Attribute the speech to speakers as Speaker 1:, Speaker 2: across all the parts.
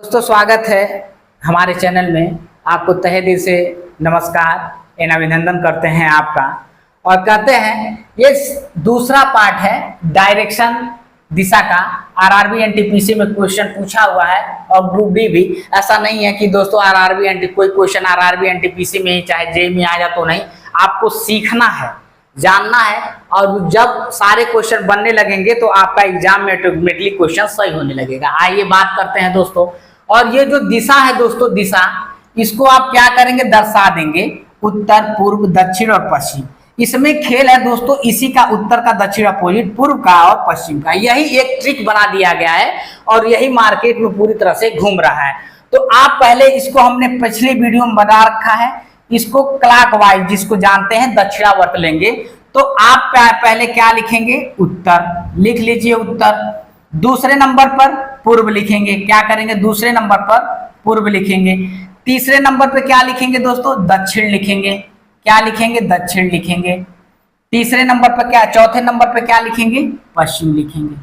Speaker 1: दोस्तों स्वागत है हमारे चैनल में। आपको तहे दिल से नमस्कार एवं अभिनंदन करते हैं आपका, और कहते हैं ये दूसरा पार्ट है डायरेक्शन दिशा का। आरआरबी एनटीपीसी में क्वेश्चन पूछा हुआ है और ग्रुप डी भी। ऐसा नहीं है कि दोस्तों कोई क्वेश्चन आरआरबी एनटीपीसी में ही चाहे जेईई में आ जाए तो नहीं, आपको सीखना है, जानना है, और जब सारे क्वेश्चन बनने लगेंगे तो आपका एग्जाम में ऑटोमेटिकली क्वेश्चन सही होने लगेगा। आइए बात करते हैं दोस्तों। और ये जो दिशा है दोस्तों, दिशा, इसको आप क्या करेंगे, दर्शा देंगे उत्तर, पूर्व, दक्षिण और पश्चिम। इसमें खेल है दोस्तों, इसी का उत्तर का दक्षिण अपोजिट, पूर्व का और पश्चिम का। यही एक ट्रिक बना दिया गया है और यही मार्केट में पूरी तरह से घूम रहा है। तो आप पहले इसको, हमने पिछले वीडियो में बना रखा है, इसको क्लॉकवाइज, जिसको जानते हैं दक्षिणावर्त लेंगे। तो आप पहले क्या लिखेंगे, उत्तर लिख लीजिए, उत्तर। दूसरे नंबर पर पूर्व लिखेंगे, क्या करेंगे, दूसरे नंबर पर पूर्व लिखेंगे। तीसरे नंबर पर क्या लिखेंगे दोस्तों, दक्षिण लिखेंगे, क्या लिखेंगे, दक्षिण लिखेंगे। तीसरे नंबर पर क्या, चौथे नंबर पर क्या लिखेंगे, पश्चिम लिखेंगे।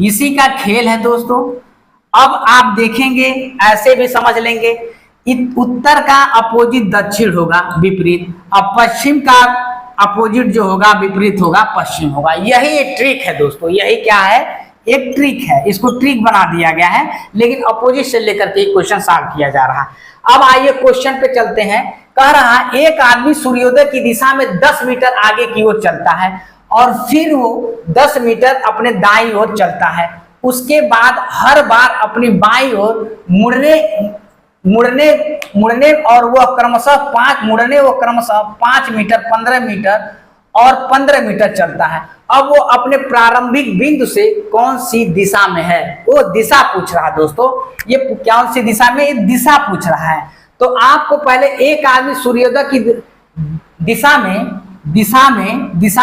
Speaker 1: इसी का खेल है दोस्तों। अब आप देखेंगे, ऐसे भी समझ लेंगे, उत्तर का अपोजिट दक्षिण होगा, विपरीत, अब पश्चिम का अपोजिट जो होगा विपरीत होगा, पश्चिम होगा। यही एक ट्रिक है दोस्तों, यही क्या है, एक ट्रिक है। इसको ट्रिक बना दिया गया है, लेकिन अपोजिट से लेकर के क्वेश्चन सॉल्व किया जा रहा है। अब आइए क्वेश्चन पे चलते हैं। कह रहा है एक आदमी सूर्योदय की दिशा में 10 मीटर आगे की ओर चलता है और फिर वो 10 मीटर अपने दाईं ओर चलता है। उसके बाद हर बार अपनी बाईं ओर मुड़ने और वह क्रमशः 5 मीटर, 15 मीटर और 15 मीटर चलता है। अब वो अपने प्रारंभिक बिंदु से कौन सी दिशा में है, वो दिशा पूछ रहा है दोस्तों। ये कौन सी दिशा में, ये दिशा पूछ रहा है। तो आपको पहले एक आदमी सूर्योदय की दिशा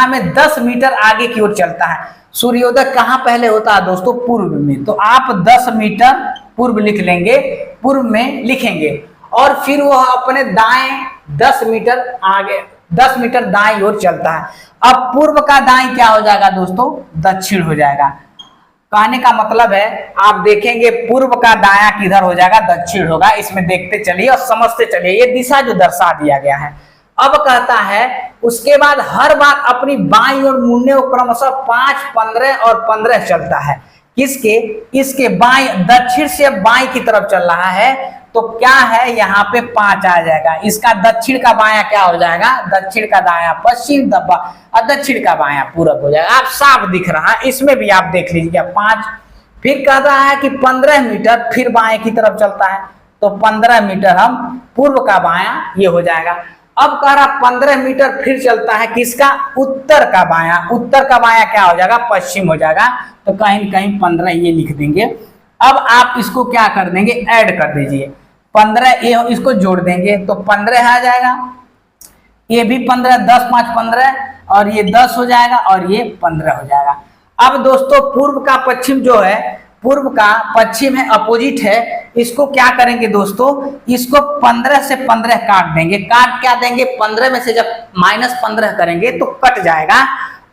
Speaker 1: में 10 मीटर आगे की ओर चलता है। सूर्योदय कहाँ पहले होता है दोस्तों, पूर्व में। तो आप 10 मीटर पूर्व लिख लेंगे, पूर्व में लिखेंगे, और फिर वह अपने दाएं 10 मीटर दाएं ओर चलता है। अब पूर्व का दाएं क्या हो जाएगा दोस्तों, दक्षिण हो जाएगा। कहने का मतलब है, आप देखेंगे पूर्व का दायां किधर हो जाएगा, दक्षिण होगा। इसमें देखते चलिए और समझते चलिए, ये दिशा जो दर्शा दिया गया है। अब कहता है उसके बाद हर बार अपनी बाईं ओर मुड़ने को क्रमशः 5, 15 और 15 चलता है। इसके बाईं, दक्षिण से बाईं की तरफ चल रहा है, तो क्या है, यहाँ पे 5 आ जाएगा। इसका दक्षिण का बायां क्या हो जाएगा, दक्षिण का दायां पश्चिम, और दक्षिण का बायां पूरब हो जाएगा। आप साफ दिख रहा है, इसमें भी आप देख लीजिए 5। फिर कह रहा है कि 15 मीटर फिर बाएं की तरफ चलता है, तो 15 मीटर हम पूर्व का बायां ये हो जाएगा। अब कह रहा 15 मीटर फिर चलता है किसका, उत्तर का बायां। उत्तर का बायां क्या हो जाएगा, पश्चिम हो जाएगा। तो कहीं न कहीं 15 ये लिख देंगे। अब आप इसको क्या कर देंगे, ऐड कर दीजिए 15, ये इसको जोड़ देंगे तो 15 आ जाएगा। ये भी 15, 10, 5, 15, और ये 10 हो जाएगा, और ये 15 हो जाएगा। अब दोस्तों पूर्व का पश्चिम जो है, पूर्व का पश्चिम है, अपोजिट है। इसको क्या करेंगे दोस्तों, इसको 15 से 15 काट देंगे। काट क्या देंगे, 15 में से जब -15 करेंगे तो कट जाएगा,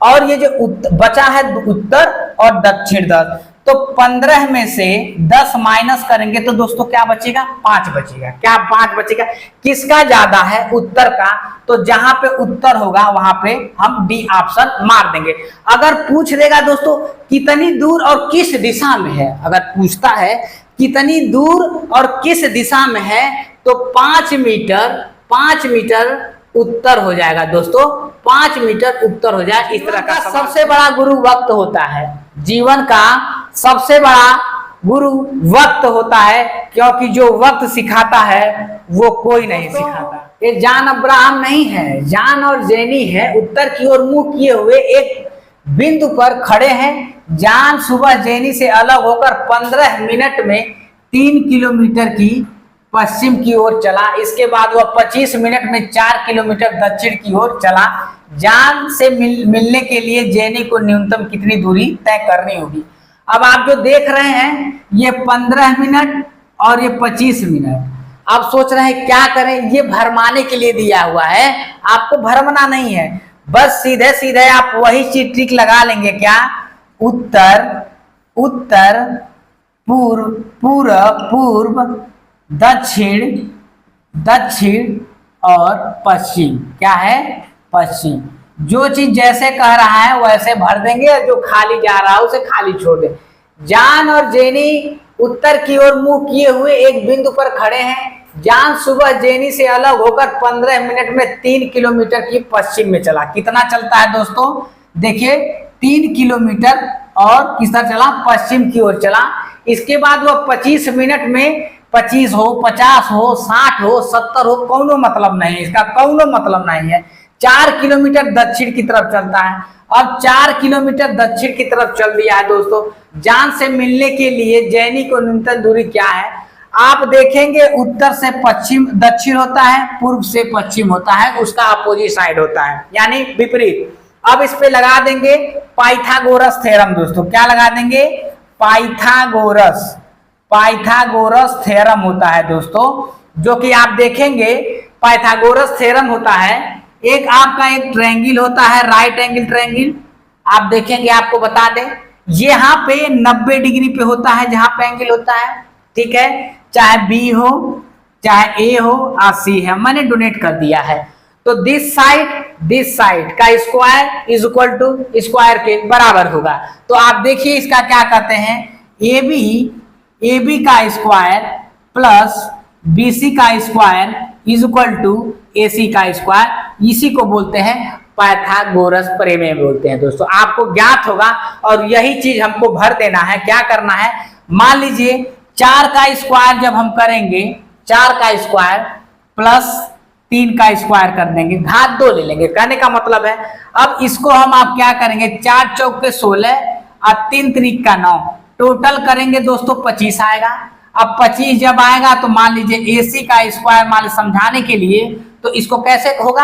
Speaker 1: और ये जो बचा है उत्तर और दक्षिण 10, तो 15 में से 10 माइनस करेंगे तो दोस्तों क्या बचेगा, 5 बचेगा। क्या 5 बचेगा, किसका ज्यादा है, उत्तर का। तो जहां पे उत्तर होगा वहां पे हम डी ऑप्शन मार देंगे। अगर पूछ लेगा दोस्तों कितनी दूर और किस दिशा में है, अगर पूछता है कितनी दूर और किस दिशा में है, तो 5 मीटर उत्तर हो जाएगा दोस्तों, 5 मीटर उत्तर हो जाए। इस तरह का सबसे बड़ा गुरु वक्त होता है, जीवन का सबसे बड़ा गुरु वक्त होता है, क्योंकि जो वक्त सिखाता है वो कोई नहीं सिखाता। ये जॉन अब्राहम नहीं है, जॉन और जेनी है, उत्तर की ओर मुंह किए हुए एक बिंदु पर खड़े हैं। जॉन सुबह जेनी से अलग होकर 15 मिनट में 3 किलोमीटर की पश्चिम की ओर चला। इसके बाद वह 25 मिनट में 4 किलोमीटर दक्षिण की ओर चला। जॉन से मिलने के लिए जेनी को न्यूनतम कितनी दूरी तय करनी होगी। अब आप जो देख रहे हैं ये 15 मिनट और ये 25 मिनट। आप सोच रहे हैं क्या करें, ये भरमाने के लिए दिया हुआ है, आपको भरमना नहीं है। बस सीधे सीधे आप वही चीज ट्रिक लगा लेंगे, क्या, उत्तर पूर्व पूरब पूर्व, दक्षिण दक्षिण और पश्चिम। क्या है? पश्चिम। जो चीज जैसे कह रहा है वैसे भर देंगे और जो खाली जा रहा है उसे खाली छोड़ दें। जान और जेनी उत्तर की ओर मुंह किए हुए एक बिंदु पर खड़े हैं। जान सुबह जेनी से अलग होकर 15 मिनट में 3 किलोमीटर की पश्चिम में चला। कितना चलता है दोस्तों? देखिए 3 किलोमीटर और किस तरह चला? पश्चिम की ओर चला। इसके बाद वह 25 मिनट में 25 हो, 50 हो, 60 हो, 70 हो, कौनो मतलब नहीं है इसका, कौनो मतलब नहीं है। 4 किलोमीटर दक्षिण की तरफ चलता है। अब 4 किलोमीटर दक्षिण की तरफ चल दिया है दोस्तों। जान से मिलने के लिए जैनी को न्यूनतम दूरी क्या है? आप देखेंगे उत्तर से पश्चिम दक्षिण होता है, पूर्व से पश्चिम होता है, उसका अपोजिट साइड होता है, यानी विपरीत। अब इस पे लगा देंगे पाइथागोरस थ्योरम दोस्तों। क्या लगा देंगे? पाइथागोरस पाइथागोरस थ्योरम होता है दोस्तों, जो कि आप देखेंगे पाइथागोरस थ्योरम होता है। एक आपका एक ट्रायंगल होता है, राइट एंगल ट्रायंगल। आप देखेंगे, आपको बता दें, यहाँ पे 90 डिग्री पे होता है जहां पे एंगल होता है, ठीक है। चाहे बी हो चाहे ए हो या सी है, मैंने डोनेट कर दिया है। तो दिस साइड का square is equal to square के बराबर होगा। तो आप देखिए इसका क्या कहते हैं, ए बी का स्क्वायर प्लस बी सी का स्क्वायर इज इक्वल टू ए सी का स्क्वायर। इसी को बोलते हैं पाइथागोरस प्रमेय बोलते हैं दोस्तों। आपको ज्ञात होगा और यही चीज हमको भर देना है। क्या करना है? मान लीजिए 4 का स्क्वायर जब हम करेंगे, 4 का स्क्वायर प्लस 3 का स्क्वायर कर देंगे, घात 2 ले लेंगे। कहने का मतलब है अब इसको हम आप क्या करेंगे, 4 चौक के 16 और 3 त्रिक का 9, टोटल करेंगे दोस्तों 25 आएगा। अब 25 जब आएगा तो मान लीजिए AC का स्क्वायर, मान समझाने के लिए तो इसको कैसे होगा।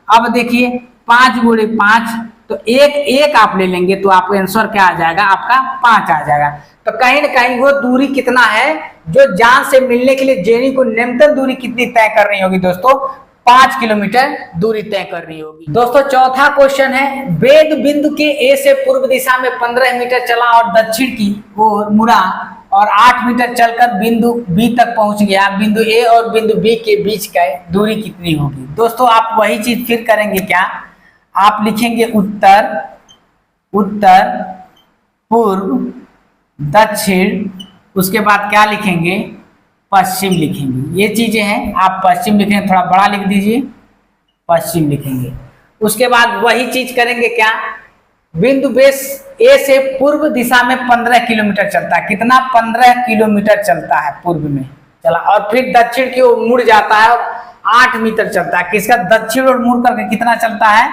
Speaker 1: अब देखिए 5 गुणे 5, तो एक आप ले लेंगे तो आपका आंसर क्या आ जाएगा? आपका 5 आ जाएगा। तो कहीं ना कहीं वो दूरी कितना है जो जान से मिलने के लिए जेनी को न्यूनतम दूरी कितनी तय करनी होगी दोस्तों? 5 किलोमीटर दूरी तय करनी होगी। दोस्तों चौथा क्वेश्चन है, वेद बिंदु के ए से पूर्व दिशा में 15 मीटर चला और दक्षिण की ओर मुड़ा और 8 मीटर चलकर बिंदु बी तक पहुंच गया। बिंदु ए और बिंदु बी के बीच का दूरी कितनी होगी? दोस्तों आप वही चीज फिर करेंगे। क्या आप लिखेंगे? उत्तर पूर्व दक्षिण, उसके बाद क्या लिखेंगे? पश्चिम लिखेंगे। ये चीजें हैं, आप पश्चिम लिखेंगे, थोड़ा बड़ा लिख दीजिए, पश्चिम लिखेंगे। उसके बाद वही चीज करेंगे। क्या? बिंदु बेस ए से पूर्व दिशा में 15 किलोमीटर चलता है। कितना? 15 किलोमीटर चलता है पूर्व में चला, और फिर दक्षिण की ओर मुड़ जाता है और 8 मीटर चलता है। किसका? दक्षिण ओर मुड़ करके कितना चलता है?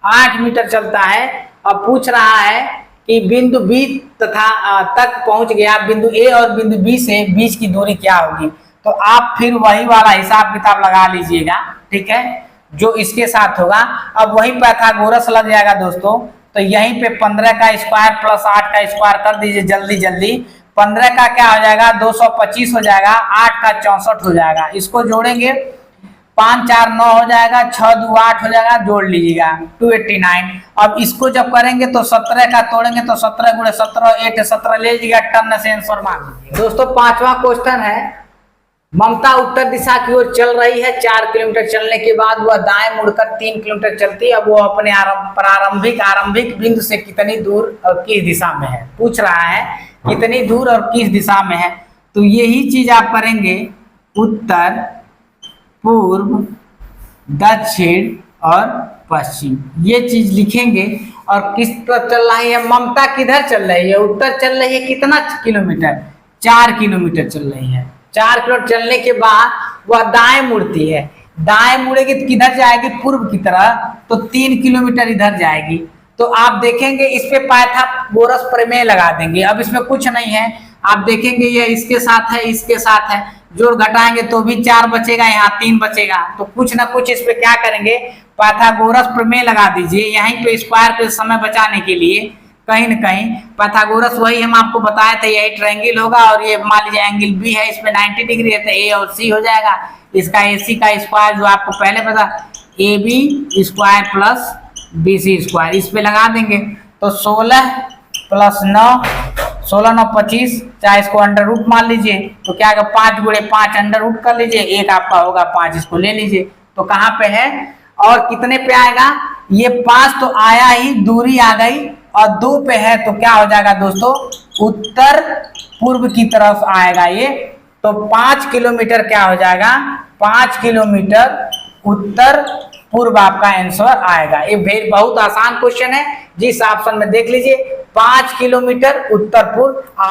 Speaker 1: 8 मीटर चलता है। अब पूछ रहा है कि बिंदु बी तथा तक पहुंच गया, बिंदु ए और बिंदु बी से बीच की दूरी क्या होगी? तो आप फिर वही वाला हिसाब किताब लगा लीजिएगा, ठीक है, जो इसके साथ होगा। अब वही पाइथागोरस लग जाएगा दोस्तों। तो यहीं पे 15 का स्क्वायर प्लस 8 का स्क्वायर कर दीजिए जल्दी जल्दी। 15 का क्या हो जाएगा? 225 हो जाएगा, 8 का 64 हो जाएगा। इसको जोड़ेंगे, 5 4 9 हो जाएगा, 6 2 8 हो जाएगा, जोड़ लीजिएगा 289। अब इसको जब करेंगे तो 17 का तोड़ेंगे तो 17 गुणे 17 8 17 ले लीजिएगा, टर्न से आंसर मान लीजिए। दोस्तों 5वां क्वेश्चन है, ममता उत्तर दिशा की ओर चल रही है। 4 किलोमीटर चलने के बाद वह दाएं मुड़कर 3 किलोमीटर चलती है। अब वो अपने आरंभिक बिंदु से कितनी दूर और किस दिशा में है? पूछ रहा है कितनी दूर और किस दिशा में है। तो यही चीज आप करेंगे, उत्तर पूर्व दक्षिण और पश्चिम, ये चीज लिखेंगे। और किस तरफ चल रही है? ममता किधर चल रही है? उत्तर चल रही है। कितना किलोमीटर? 4 किलोमीटर चल रही है। 4 किलोमीटर चलने के बाद वह दाएं मुड़ती है। दाएं मुड़ेगी तो किधर जाएगी? पूर्व की तरफ, तो 3 किलोमीटर इधर जाएगी। तो आप देखेंगे इस पे पाइथागोरस प्रमेय लगा देंगे। अब इसमें कुछ नहीं है, आप देखेंगे ये इसके साथ है, इसके साथ है, जोड़ घटाएंगे तो भी 4 बचेगा, यहाँ 3 बचेगा। तो कुछ ना कुछ इस पे क्या करेंगे? पाइथागोरस प्रमेय लगा दीजिए यहीं पे स्क्वायर पे समय बचाने के लिए। कहीं न कहीं पाइथागोरस वही हम आपको बताए थे, यही ट्रायंगल होगा और ये मान लीजिए एंगल बी है, इसमें 90 डिग्री है तो ए और सी हो जाएगा। इसका AC का स्क्वायर जो आपको पहले पता, AB square plus BC square, इस पे लगा देंगे तो 16 + 9 16 9 25, चाहे इसको अंडर रूट मान लीजिए, तो क्या आएगा 5 गुणे 5 अंडर रूट कर लीजिए, एक आपका होगा 5, इसको ले लीजिए। तो कहाँ पे है और कितने पे आएगा, ये 5 तो आया ही, दूरी आ गई और 2 पे है, तो क्या हो जाएगा दोस्तों, उत्तर पूर्व की तरफ आएगा ये। तो 5 किलोमीटर क्या हो जाएगा, 5 किलोमीटर उत्तर पूर्व आपका आंसर आएगा। ये बहुत आसान क्वेश्चन है, जिस ऑप्शन में देख लीजिए 5 किलोमीटर उत्तर पूर्व।